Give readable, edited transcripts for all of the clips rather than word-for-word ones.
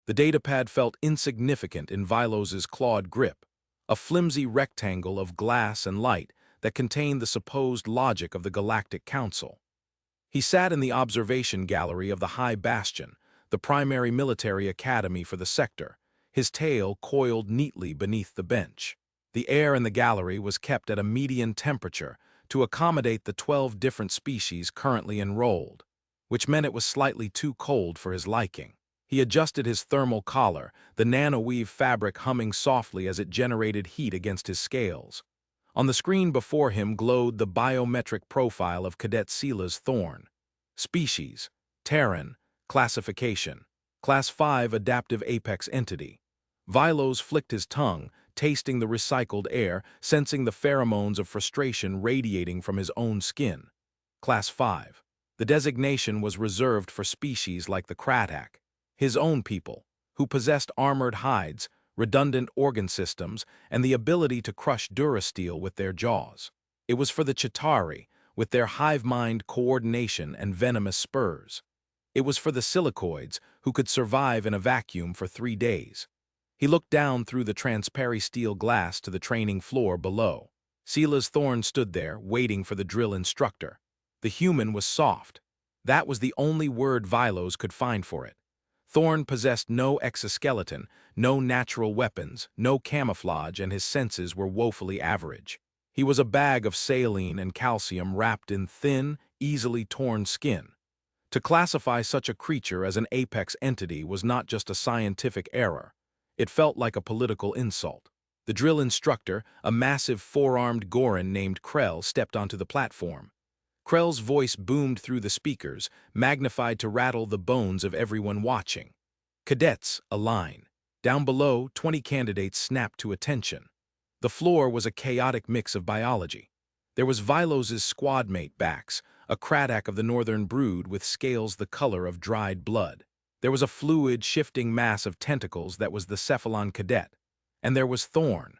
The datapad felt insignificant in Vilos's clawed grip, a flimsy rectangle of glass and light that contained the supposed logic of the Galactic Council. He sat in the observation gallery of the High Bastion, the primary military academy for the sector, his tail coiled neatly beneath the bench. The air in the gallery was kept at a median temperature to accommodate the 12 different species currently enrolled, which meant it was slightly too cold for his liking. He adjusted his thermal collar, the nanoweave fabric humming softly as it generated heat against his scales. On the screen before him glowed the biometric profile of Cadet Sila's Thorn. Species, Terran, classification, Class 5 adaptive apex entity. Vilos flicked his tongue, tasting the recycled air, sensing the pheromones of frustration radiating from his own skin. Class 5. The designation was reserved for species like the Kratak, his own people, who possessed armored hides, redundant organ systems, and the ability to crush durasteel with their jaws. It was for the Chitauri, with their hive-mind coordination and venomous spurs. It was for the silicoids, who could survive in a vacuum for 3 days. He looked down through the transparent steel glass to the training floor below. Sila's Thorn stood there, waiting for the drill instructor. The human was soft. That was the only word Vilos could find for it. Thorn possessed no exoskeleton, no natural weapons, no camouflage, and his senses were woefully average. He was a bag of saline and calcium wrapped in thin, easily torn skin. To classify such a creature as an apex entity was not just a scientific error. It felt like a political insult. The drill instructor, a massive four-armed Goran named Krell, stepped onto the platform. Krell's voice boomed through the speakers, magnified to rattle the bones of everyone watching. Cadets, a line. Down below, 20 candidates snapped to attention. The floor was a chaotic mix of biology. There was Vilos's squadmate Bax, a Kratak of the northern brood with scales the color of dried blood. There was a fluid, shifting mass of tentacles that was the Cephalon cadet. And there was Thorn.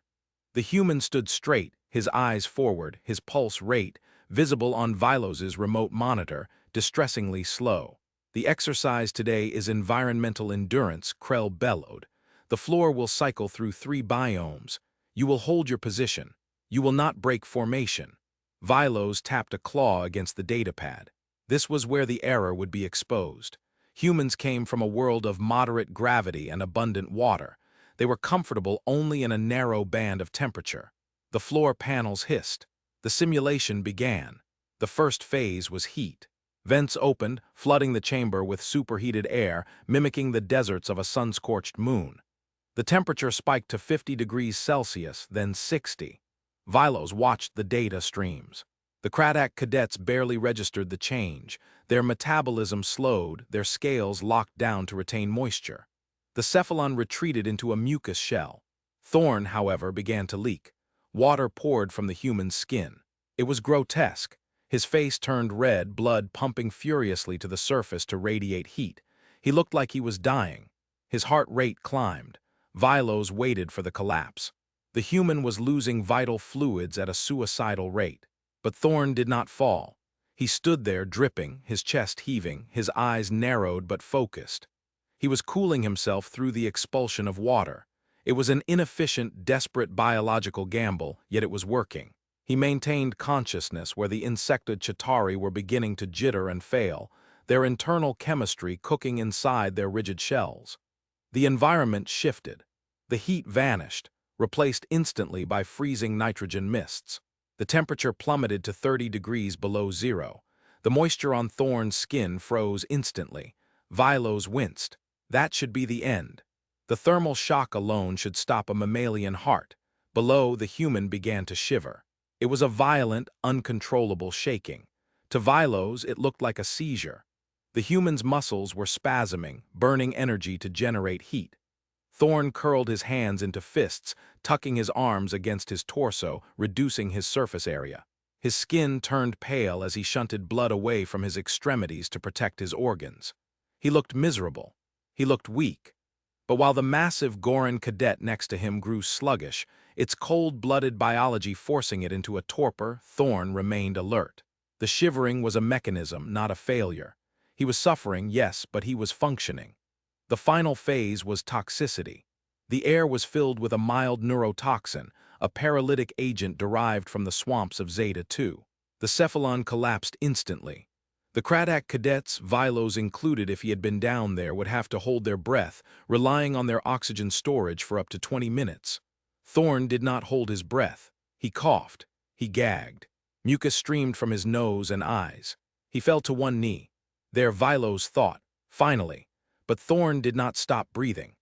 The human stood straight, his eyes forward, his pulse rate, visible on Vilos's remote monitor, distressingly slow. The exercise today is environmental endurance, Krell bellowed. The floor will cycle through 3 biomes. You will hold your position. You will not break formation. Vilos tapped a claw against the datapad. This was where the error would be exposed. Humans came from a world of moderate gravity and abundant water. They were comfortable only in a narrow band of temperature. The floor panels hissed. The simulation began. The first phase was heat. Vents opened, flooding the chamber with superheated air, mimicking the deserts of a sun-scorched moon. The temperature spiked to 50 degrees Celsius, then 60. Vilos watched the data streams. The Kratak cadets barely registered the change. Their metabolism slowed, their scales locked down to retain moisture. The cephalon retreated into a mucus shell. Thorn, however, began to leak. Water poured from the human's skin. It was grotesque. His face turned red, blood pumping furiously to the surface to radiate heat. He looked like he was dying. His heart rate climbed. Vilos waited for the collapse. The human was losing vital fluids at a suicidal rate. But Thorn did not fall. He stood there dripping, his chest heaving, his eyes narrowed but focused. He was cooling himself through the expulsion of water. It was an inefficient, desperate biological gamble, yet it was working. He maintained consciousness where the insected Chitauri were beginning to jitter and fail, their internal chemistry cooking inside their rigid shells. The environment shifted. The heat vanished, replaced instantly by freezing nitrogen mists. The temperature plummeted to 30 degrees below zero. The moisture on Thorn's skin froze instantly. Vilos winced. That should be the end. The thermal shock alone should stop a mammalian heart. Below, the human began to shiver. It was a violent, uncontrollable shaking. To Vilos, it looked like a seizure. The human's muscles were spasming, burning energy to generate heat. Thorn curled his hands into fists, tucking his arms against his torso, reducing his surface area. His skin turned pale as he shunted blood away from his extremities to protect his organs. He looked miserable. He looked weak. But while the massive Goran cadet next to him grew sluggish, its cold-blooded biology forcing it into a torpor, Thorn remained alert. The shivering was a mechanism, not a failure. He was suffering, yes, but he was functioning. The final phase was toxicity. The air was filled with a mild neurotoxin, a paralytic agent derived from the swamps of Zeta-2. The cephalon collapsed instantly. The Craddock cadets, Vilos included if he had been down there, would have to hold their breath, relying on their oxygen storage for up to 20 minutes. Thorne did not hold his breath. He coughed. He gagged. Mucus streamed from his nose and eyes. He fell to one knee. There Vilos thought, finally. But Thorne did not stop breathing.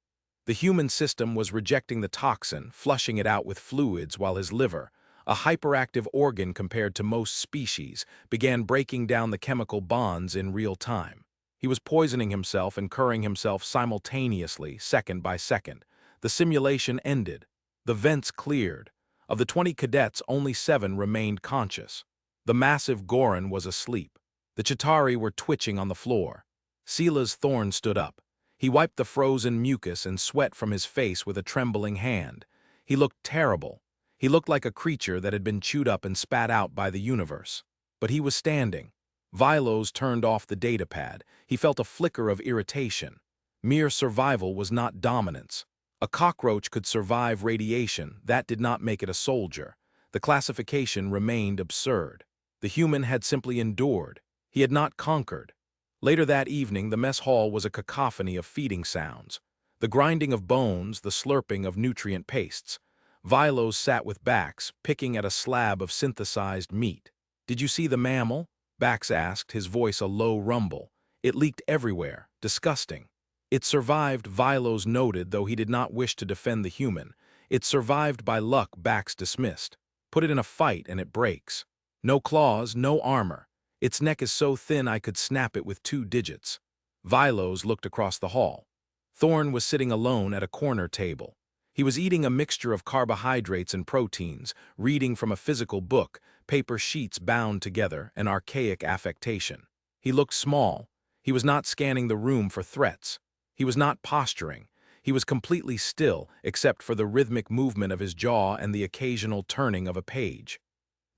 The human system was rejecting the toxin, flushing it out with fluids while his liver, a hyperactive organ compared to most species, began breaking down the chemical bonds in real time. He was poisoning himself and curing himself simultaneously, second by second. The simulation ended. The vents cleared. Of the 20 cadets, only 7 remained conscious. The massive Goran was asleep. The Chitauri were twitching on the floor. Sila's Thorne stood up. He wiped the frozen mucus and sweat from his face with a trembling hand. He looked terrible. He looked like a creature that had been chewed up and spat out by the universe. But he was standing. Vilos turned off the datapad. He felt a flicker of irritation. Mere survival was not dominance. A cockroach could survive radiation. That did not make it a soldier. The classification remained absurd. The human had simply endured. He had not conquered. Later that evening, the mess hall was a cacophony of feeding sounds. The grinding of bones, the slurping of nutrient pastes. Vilos sat with Bax, picking at a slab of synthesized meat. "Did you see the mammal?" Bax asked, his voice a low rumble. "It leaked everywhere. Disgusting." "It survived," Vilos noted, though he did not wish to defend the human. "It survived by luck," Bax dismissed. "Put it in a fight and it breaks. No claws, no armor. Its neck is so thin I could snap it with 2 digits. Vilos looked across the hall. Thorne was sitting alone at a corner table. He was eating a mixture of carbohydrates and proteins, reading from a physical book, paper sheets bound together, an archaic affectation. He looked small. He was not scanning the room for threats. He was not posturing. He was completely still, except for the rhythmic movement of his jaw and the occasional turning of a page.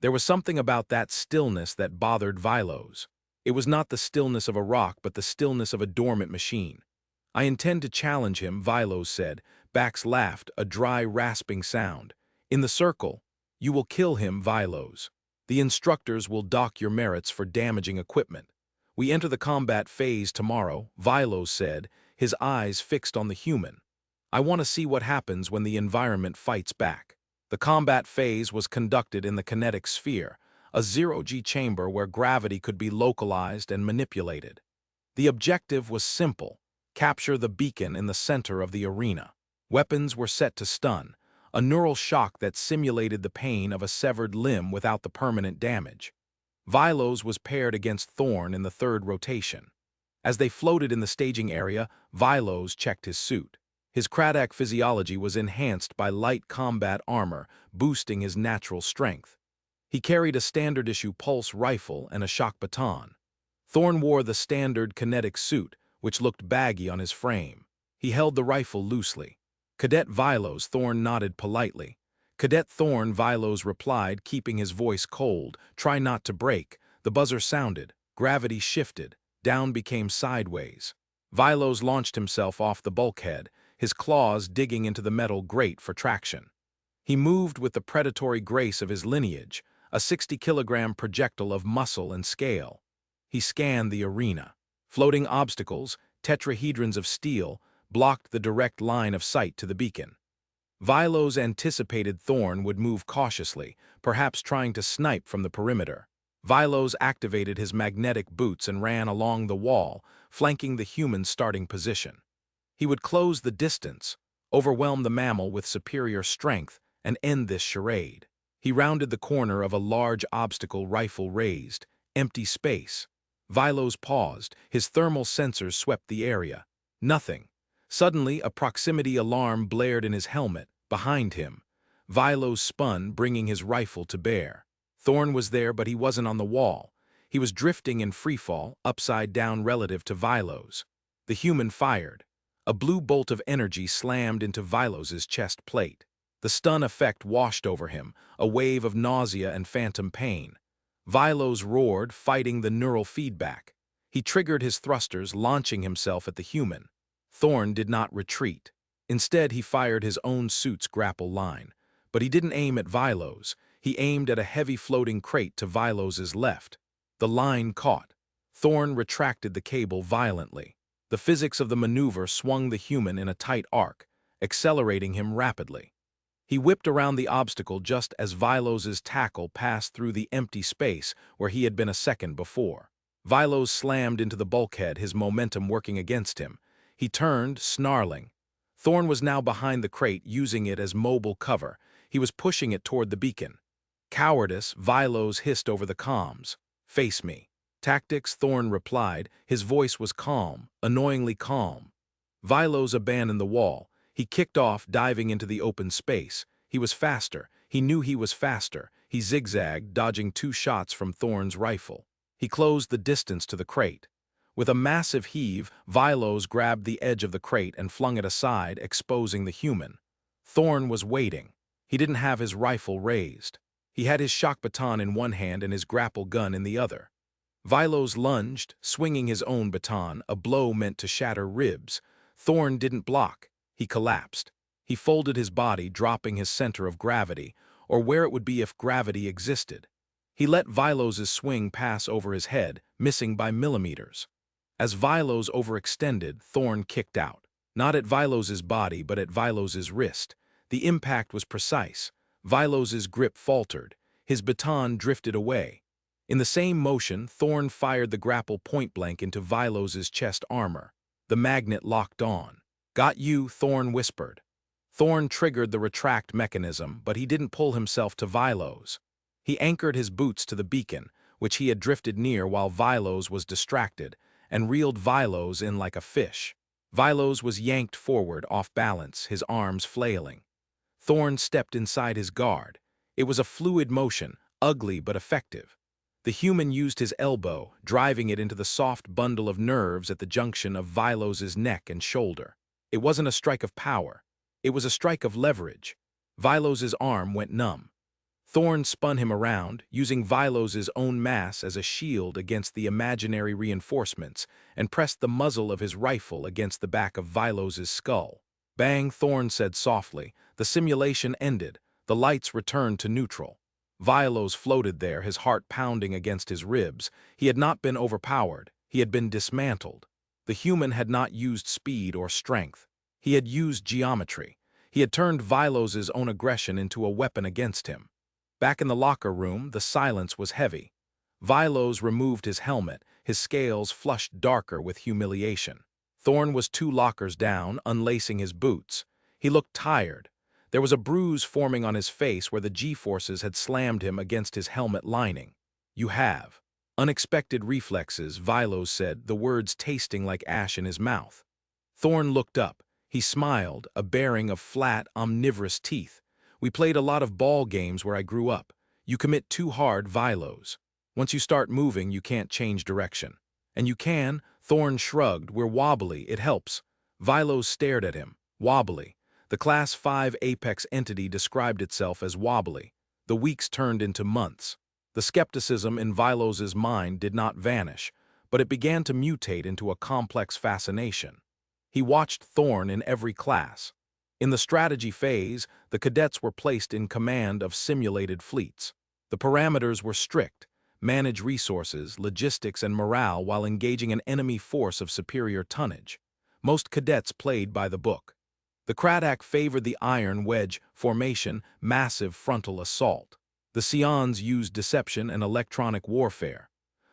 There was something about that stillness that bothered Vilos. It was not the stillness of a rock, but the stillness of a dormant machine. "I intend to challenge him," Vilos said. Bax laughed, a dry, rasping sound. "In the circle. You will kill him, Vilos. The instructors will dock your merits for damaging equipment. We enter the combat phase tomorrow," Vilos said, his eyes fixed on the human. "I want to see what happens when the environment fights back." The combat phase was conducted in the kinetic sphere, a zero-G chamber where gravity could be localized and manipulated. The objective was simple: capture the beacon in the center of the arena. Weapons were set to stun, a neural shock that simulated the pain of a severed limb without the permanent damage. Vilos was paired against Thorne in the 3rd rotation. As they floated in the staging area, Vilos checked his suit. His Craddock physiology was enhanced by light combat armor, boosting his natural strength. He carried a standard-issue pulse rifle and a shock baton. Thorne wore the standard kinetic suit, which looked baggy on his frame. He held the rifle loosely. "Cadet Vilos," Thorne nodded politely. "Cadet Thorne," Vilos replied, keeping his voice cold. "Try not to break." The buzzer sounded. Gravity shifted. Down became sideways. Vilos launched himself off the bulkhead, his claws digging into the metal grate for traction. He moved with the predatory grace of his lineage, a 60-kilogram projectile of muscle and scale. He scanned the arena. Floating obstacles, tetrahedrons of steel, blocked the direct line of sight to the beacon. Vilos anticipated Thorne would move cautiously, perhaps trying to snipe from the perimeter. Vilos activated his magnetic boots and ran along the wall, flanking the human's starting position. He would close the distance, overwhelm the mammal with superior strength, and end this charade. He rounded the corner of a large obstacle, rifle raised, empty space. Vilos paused, his thermal sensors swept the area. Nothing. Suddenly, a proximity alarm blared in his helmet, behind him. Vilos spun, bringing his rifle to bear. Thorne was there, but he wasn't on the wall. He was drifting in freefall, upside down relative to Vilos. The human fired. A blue bolt of energy slammed into Vilos's chest plate. The stun effect washed over him, a wave of nausea and phantom pain. Vilos roared, fighting the neural feedback. He triggered his thrusters, launching himself at the human. Thorn did not retreat. Instead, he fired his own suit's grapple line. But he didn't aim at Vilo's. He aimed at a heavy floating crate to Vilos's left. The line caught. Thorn retracted the cable violently. The physics of the maneuver swung the human in a tight arc, accelerating him rapidly. He whipped around the obstacle just as Vilos's tackle passed through the empty space where he had been a second before. Vilos slammed into the bulkhead, his momentum working against him. He turned, snarling. Thorn was now behind the crate, using it as mobile cover. He was pushing it toward the beacon. Cowardice, Vilos hissed over the comms. Face me. Tactics, Thorn replied. His voice was calm, annoyingly calm. Vilos abandoned the wall. He kicked off, diving into the open space. He was faster. He knew he was faster. He zigzagged, dodging 2 shots from Thorn's rifle. He closed the distance to the crate. With a massive heave, Vilos grabbed the edge of the crate and flung it aside, exposing the human. Thorn was waiting. He didn't have his rifle raised. He had his shock baton in one hand and his grapple gun in the other. Vilos lunged, swinging his own baton, a blow meant to shatter ribs. Thorn didn't block. He collapsed. He folded his body, dropping his center of gravity, or where it would be if gravity existed. He let Vilos's swing pass over his head, missing by millimeters. As Vilos overextended, Thorn kicked out. Not at Vilos's body, but at Vilos's wrist. The impact was precise. Vilos's grip faltered. His baton drifted away. In the same motion, Thorn fired the grapple point-blank into Vilos's chest armor. The magnet locked on. Got you, Thorn whispered. Thorn triggered the retract mechanism, but he didn't pull himself to Vilos. He anchored his boots to the beacon, which he had drifted near while Vilos was distracted, and reeled Vilos in like a fish. Vilos was yanked forward, off balance, his arms flailing. Thorn stepped inside his guard. It was a fluid motion, ugly but effective. The human used his elbow, driving it into the soft bundle of nerves at the junction of Vilos's neck and shoulder. It wasn't a strike of power. It was a strike of leverage. Vilos's arm went numb. Thorn spun him around, using Vilos's own mass as a shield against the imaginary reinforcements, and pressed the muzzle of his rifle against the back of Vilos's skull. Bang, Thorn said softly. The simulation ended. The lights returned to neutral. Vilos floated there, his heart pounding against his ribs. He had not been overpowered. He had been dismantled. The human had not used speed or strength. He had used geometry. He had turned Vilos's own aggression into a weapon against him. Back in the locker room, the silence was heavy. Vilos removed his helmet, his scales flushed darker with humiliation. Thorn was 2 lockers down, unlacing his boots. He looked tired. There was a bruise forming on his face where the G-forces had slammed him against his helmet lining. You have. Unexpected reflexes, Vilos said, the words tasting like ash in his mouth. Thorn looked up. He smiled, a bearing of flat, omnivorous teeth. We played a lot of ball games where I grew up. You commit too hard, Vilos. Once you start moving, you can't change direction. And you can, Thorn shrugged. We're wobbly, it helps. Vilos stared at him. Wobbly. The Class 5 Apex entity described itself as wobbly. The weeks turned into months. The skepticism in Vilos's mind did not vanish, but it began to mutate into a complex fascination. He watched Thorn in every class. In the strategy phase, the cadets were placed in command of simulated fleets. The parameters were strict: manage resources, logistics, and morale while engaging an enemy force of superior tonnage. Most cadets played by the book. The Craddock favored the iron wedge formation, massive frontal assault. The Sions used deception and electronic warfare.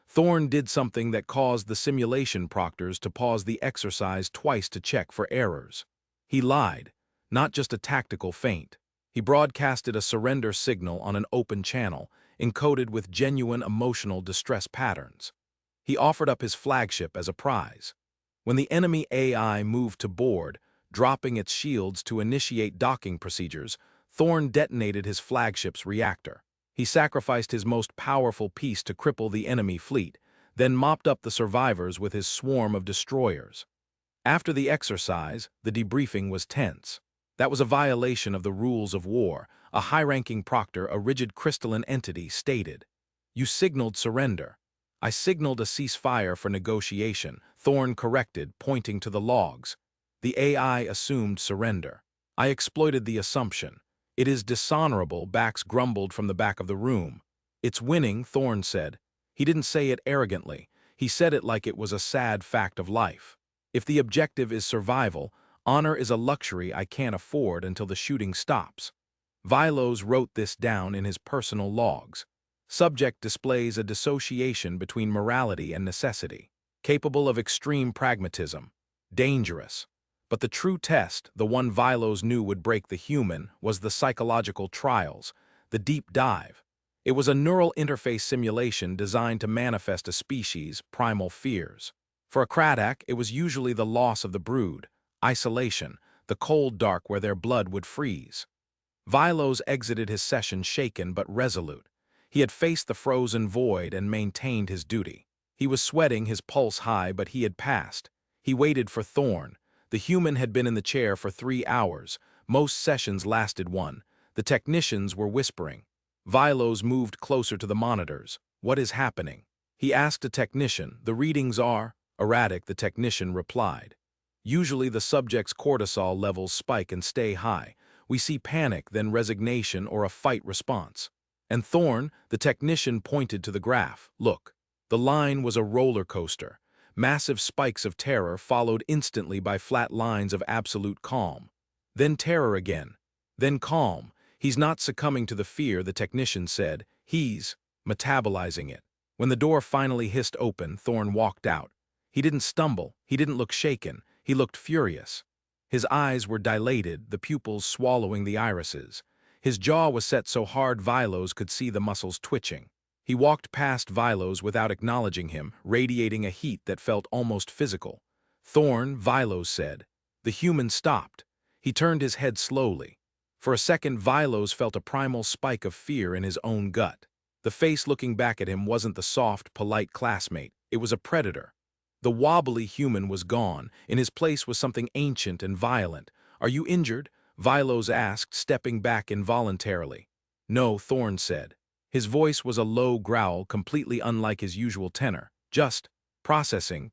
Thorn did something that caused the simulation proctors to pause the exercise twice to check for errors. He lied, not just a tactical feint. He broadcasted a surrender signal on an open channel, encoded with genuine emotional distress patterns. He offered up his flagship as a prize. When the enemy AI moved to board, dropping its shields to initiate docking procedures, Thorn detonated his flagship's reactor. He sacrificed his most powerful piece to cripple the enemy fleet, then mopped up the survivors with his swarm of destroyers. After the exercise, the debriefing was tense. That was a violation of the rules of war, a high-ranking proctor, a rigid crystalline entity, stated. You signaled surrender. I signaled a ceasefire for negotiation, Thorn corrected, pointing to the logs. The AI assumed surrender. I exploited the assumption. It is dishonorable, Bax grumbled from the back of the room. It's winning, Thorne said. He didn't say it arrogantly. He said it like it was a sad fact of life. If the objective is survival, honor is a luxury I can't afford until the shooting stops. Vilos wrote this down in his personal logs. Subject displays a dissociation between morality and necessity, capable of extreme pragmatism. Dangerous. But the true test, the one Vilos knew would break the human, was the psychological trials, the deep dive. It was a neural interface simulation designed to manifest a species' primal fears. For a Craddock, it was usually the loss of the brood, isolation, the cold dark where their blood would freeze. Vilos exited his session shaken but resolute. He had faced the frozen void and maintained his duty. He was sweating, his pulse high, but he had passed. He waited for Thorne. The human had been in the chair for 3 hours. Most sessions lasted 1. The technicians were whispering. Vilos moved closer to the monitors. What is happening? He asked a technician. The readings are erratic, the technician replied. Usually the subject's cortisol levels spike and stay high. We see panic, then resignation or a fight response. And Thorne, the technician, pointed to the graph. Look. The line was a roller coaster. Massive spikes of terror followed instantly by flat lines of absolute calm. Then terror again. Then calm. He's not succumbing to the fear, the technician said. He's metabolizing it. When the door finally hissed open, Thorne walked out. He didn't stumble. He didn't look shaken. He looked furious. His eyes were dilated, the pupils swallowing the irises. His jaw was set so hard Vilos could see the muscles twitching. He walked past Vilos without acknowledging him, radiating a heat that felt almost physical. Thorne, Vilos said. The human stopped. He turned his head slowly. For a second, Vilos felt a primal spike of fear in his own gut. The face looking back at him wasn't the soft, polite classmate. It was a predator. The wobbly human was gone. In his place was something ancient and violent. Are you injured? Vilos asked, stepping back involuntarily. No, Thorne said. His voice was a low growl, completely unlike his usual tenor. Just processing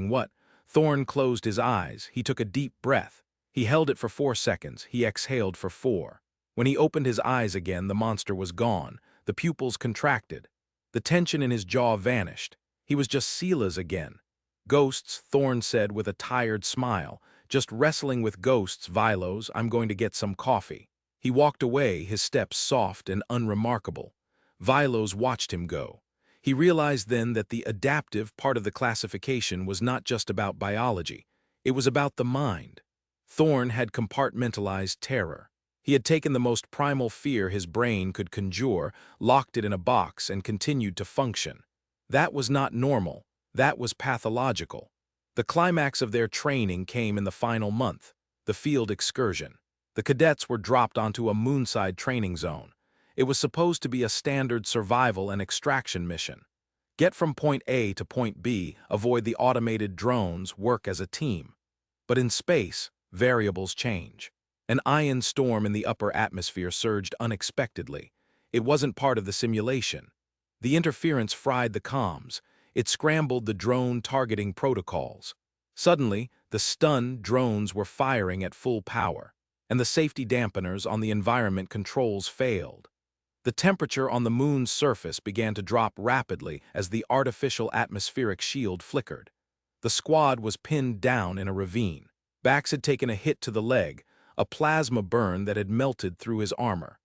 what? Thorne closed his eyes. He took a deep breath. He held it for 4 seconds. He exhaled for 4. When he opened his eyes again, the monster was gone. The pupils contracted. The tension in his jaw vanished. He was just Silas again. Ghosts, Thorne said with a tired smile. Just wrestling with ghosts, Vilos. I'm going to get some coffee. He walked away, his steps soft and unremarkable. Vilos watched him go. He realized then that the adaptive part of the classification was not just about biology. It was about the mind. Thorne had compartmentalized terror. He had taken the most primal fear his brain could conjure, locked it in a box, and continued to function. That was not normal. That was pathological. The climax of their training came in the final month, the field excursion. The cadets were dropped onto a moonside training zone. It was supposed to be a standard survival and extraction mission. Get from point A to point B, avoid the automated drones, work as a team. But in space, variables change. An ion storm in the upper atmosphere surged unexpectedly. It wasn't part of the simulation. The interference fried the comms. It scrambled the drone targeting protocols. Suddenly, the stunned drones were firing at full power, and the safety dampeners on the environment controls failed. The temperature on the moon's surface began to drop rapidly as the artificial atmospheric shield flickered. The squad was pinned down in a ravine. Bax had taken a hit to the leg, a plasma burn that had melted through his armor.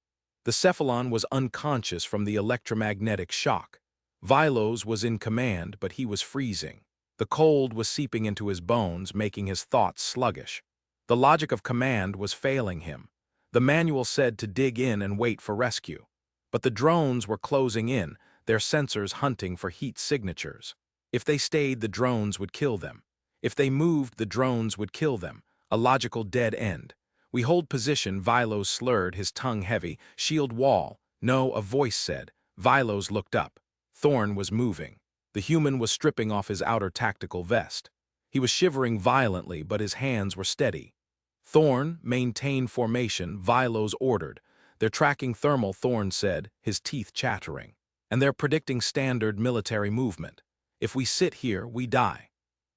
The Cephalon was unconscious from the electromagnetic shock. Vilos was in command, but he was freezing. The cold was seeping into his bones, making his thoughts sluggish. The logic of command was failing him. The manual said to dig in and wait for rescue. But the drones were closing in, their sensors hunting for heat signatures. If they stayed, the drones would kill them. If they moved, the drones would kill them. A logical dead end. We hold position, Vilos slurred, his tongue heavy. Shield wall. No, a voice said. Vilos looked up. Thorne was moving. The human was stripping off his outer tactical vest. He was shivering violently, but his hands were steady. Thorne, maintain formation, Vilos ordered. They're tracking thermal, Thorne said, his teeth chattering. And they're predicting standard military movement. If we sit here, we die.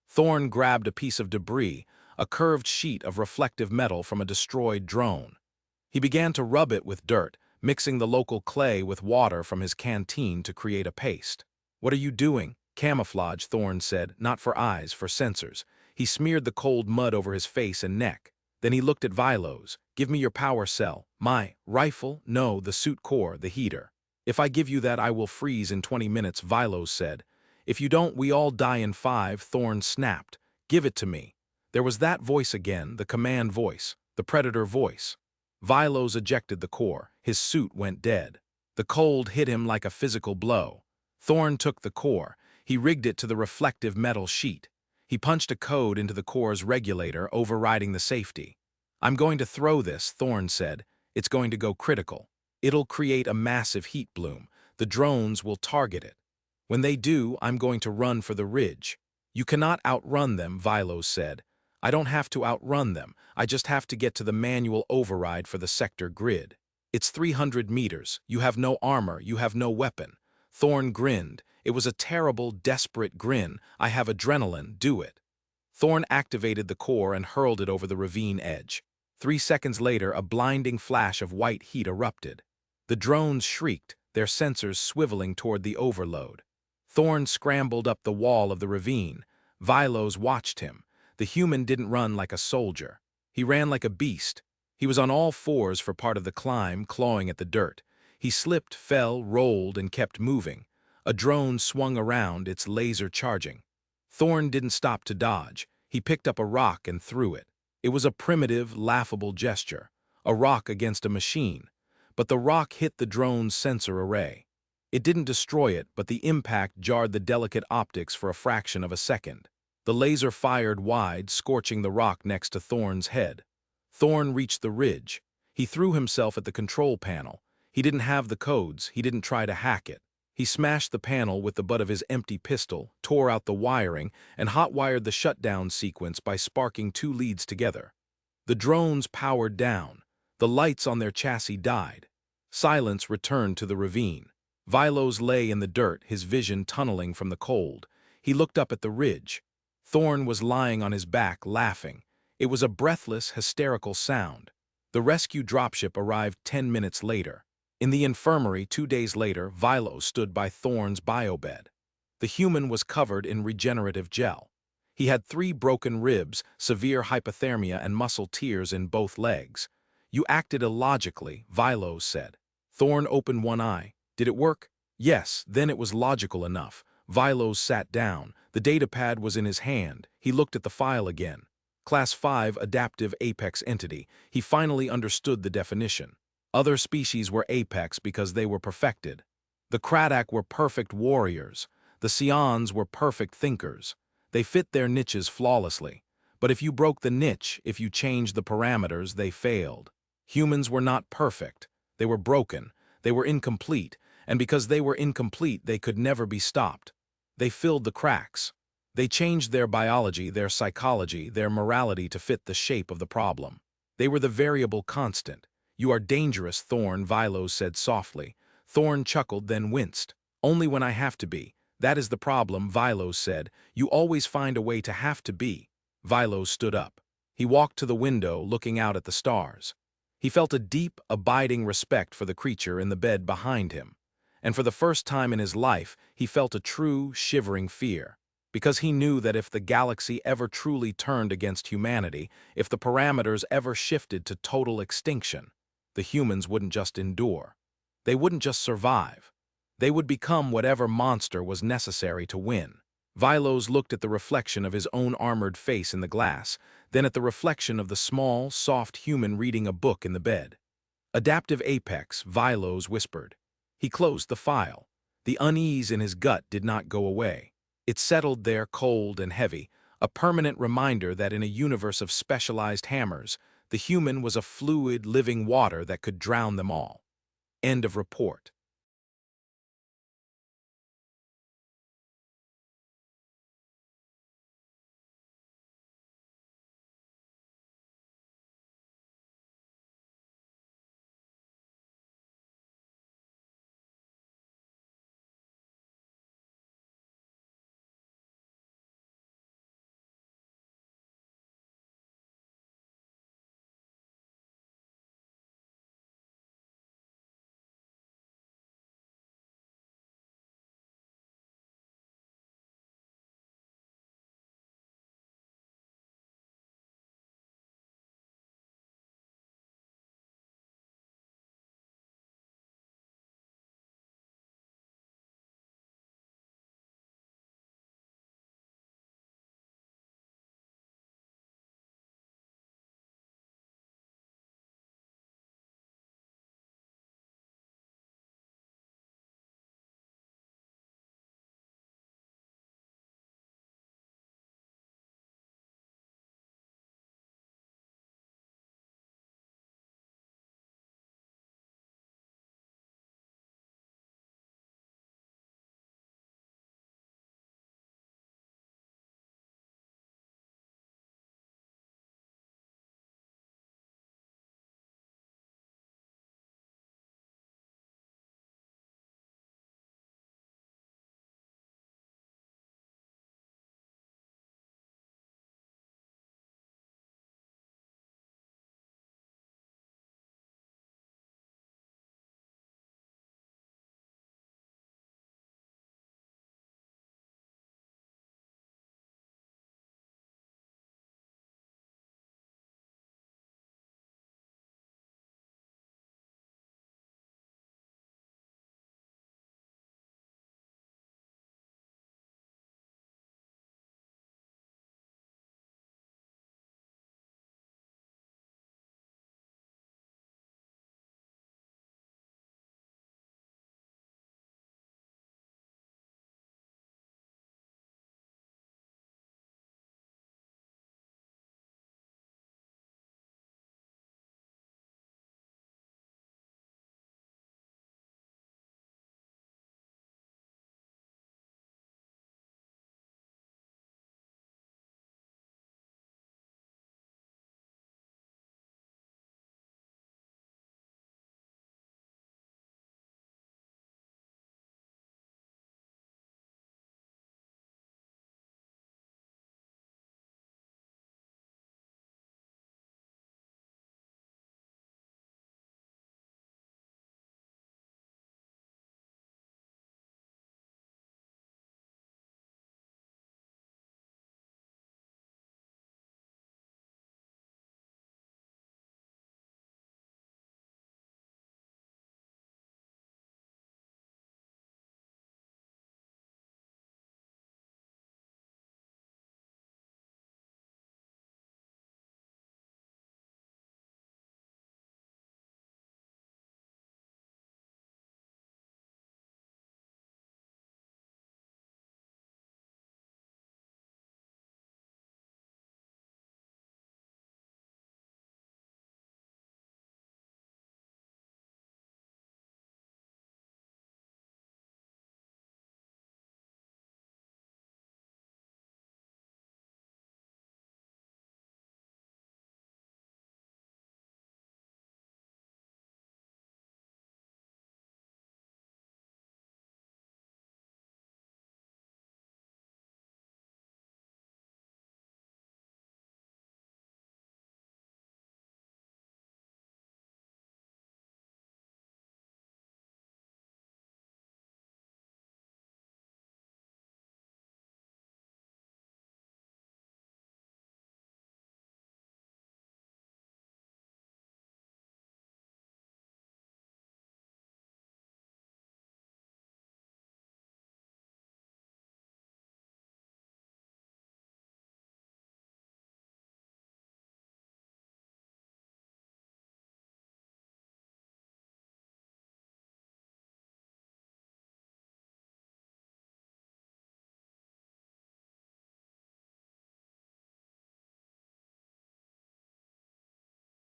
Thorne grabbed a piece of debris, a curved sheet of reflective metal from a destroyed drone. He began to rub it with dirt, mixing the local clay with water from his canteen to create a paste. "What are you doing?" "Camouflage," Thorne said, "not for eyes, for sensors." He smeared the cold mud over his face and neck. Then he looked at Vilos. "Give me your power cell." "My rifle?" "No, the suit core, the heater." "If I give you that, I will freeze in 20 minutes, Vilos said. "If you don't, we all die in 5, Thorne snapped. "Give it to me." There was that voice again, the command voice, the predator voice. Vilos ejected the core. His suit went dead. The cold hit him like a physical blow. Thorne took the core. He rigged it to the reflective metal sheet. He punched a code into the core's regulator, overriding the safety. "I'm going to throw this," Thorne said. "It's going to go critical. It'll create a massive heat bloom. The drones will target it. When they do, I'm going to run for the ridge." "You cannot outrun them," Vilos said. "I don't have to outrun them. I just have to get to the manual override for the sector grid. It's 300 meters. You have no armor. You have no weapon." Thorne grinned. It was a terrible, desperate grin. "I have adrenaline. Do it." Thorne activated the core and hurled it over the ravine edge. 3 seconds later, a blinding flash of white heat erupted. The drones shrieked, their sensors swiveling toward the overload. Thorne scrambled up the wall of the ravine. Vilos watched him. The human didn't run like a soldier. He ran like a beast. He was on all fours for part of the climb, clawing at the dirt. He slipped, fell, rolled, and kept moving. A drone swung around, its laser charging. Thorne didn't stop to dodge. He picked up a rock and threw it. It was a primitive, laughable gesture. A rock against a machine. But the rock hit the drone's sensor array. It didn't destroy it, but the impact jarred the delicate optics for a fraction of a second. The laser fired wide, scorching the rock next to Thorne's head. Thorne reached the ridge. He threw himself at the control panel. He didn't have the codes. He didn't try to hack it. He smashed the panel with the butt of his empty pistol, tore out the wiring, and hot-wired the shutdown sequence by sparking 2 leads together. The drones powered down. The lights on their chassis died. Silence returned to the ravine. Vilos lay in the dirt, his vision tunneling from the cold. He looked up at the ridge. Thorne was lying on his back, laughing. It was a breathless, hysterical sound. The rescue dropship arrived 10 minutes later. In the infirmary 2 days later, Vilos stood by Thorne's biobed. The human was covered in regenerative gel. He had 3 broken ribs, severe hypothermia, and muscle tears in both legs. "You acted illogically," Vilos said. Thorne opened one eye. "Did it work?" "Yes, then it was logical enough." Vilos sat down. The datapad was in his hand. He looked at the file again. Class 5 Adaptive Apex Entity. He finally understood the definition. Other species were apex because they were perfected. The Cradak were perfect warriors. The Psions were perfect thinkers. They fit their niches flawlessly. But if you broke the niche, if you changed the parameters, they failed. Humans were not perfect. They were broken. They were incomplete. And because they were incomplete, they could never be stopped. They filled the cracks. They changed their biology, their psychology, their morality to fit the shape of the problem. They were the variable constant. "You are dangerous, Thorne," Vilos said softly. Thorne chuckled, then winced. "Only when I have to be. That is the problem," Vilos said. "You always find a way to have to be." Vilos stood up. He walked to the window, looking out at the stars. He felt a deep, abiding respect for the creature in the bed behind him. And for the first time in his life, he felt a true, shivering fear. Because he knew that if the galaxy ever truly turned against humanity, if the parameters ever shifted to total extinction, the humans wouldn't just endure. They wouldn't just survive. They would become whatever monster was necessary to win. Vilos looked at the reflection of his own armored face in the glass, then at the reflection of the small, soft human reading a book in the bed. "Adaptive Apex," Vilos whispered. He closed the file. The unease in his gut did not go away. It settled there cold and heavy, a permanent reminder that in a universe of specialized hammers, the human was a fluid, living water that could drown them all. End of report.